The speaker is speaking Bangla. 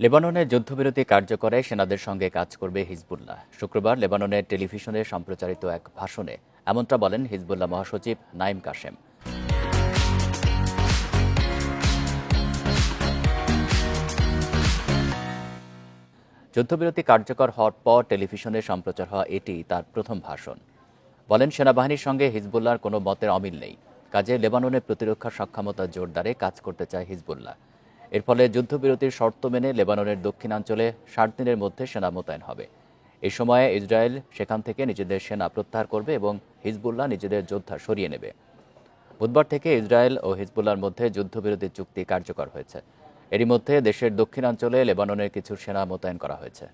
লেবাননে যুদ্ধবিরতি কার্যকরে সেনাদের সঙ্গে কাজ করবে হিজবুল্লাহ। শুক্রবার লেবাননের টেলিভিশনে সম্প্রচারিত এক ভাষণে এমনটা বলেন হিজবুল্লাহ মহাসচিব নাইম কাশেম। যুদ্ধবিরতি কার্যকর হওয়ার পর টেলিভিশনে সম্প্রচার হওয়া এটি তার প্রথম ভাষণ। বলেন, সেনাবাহিনীর সঙ্গে হিজবুল্লাহর কোনো মতের অমিল নেই, কাজে লেবাননের প্রতিরক্ষা সক্ষমতা জোরদারে কাজ করতে চায় হিজবুল্লাহ। এর ফলে যুদ্ধবিরতির শর্ত মেনে লেবাননের দক্ষিণাঞ্চলে 60 দিনের মধ্যে সেনা মোতায়েন হবে। এই সময়ে ইসরায়েল সেখান থেকে নিজেদের সেনা প্রত্যাহার করবে এবং হিজবুল্লাহ নিজেদের যোদ্ধা সরিয়ে নেবে। বুধবার থেকে ইসরায়েল ও হিজবুল্লাহর মধ্যে যুদ্ধবিরতি চুক্তি কার্যকর হয়েছে। এরই মধ্যে দেশের দক্ষিণাঞ্চলে লেবাননের কিছু সেনা মোতায়েন করা হয়েছে।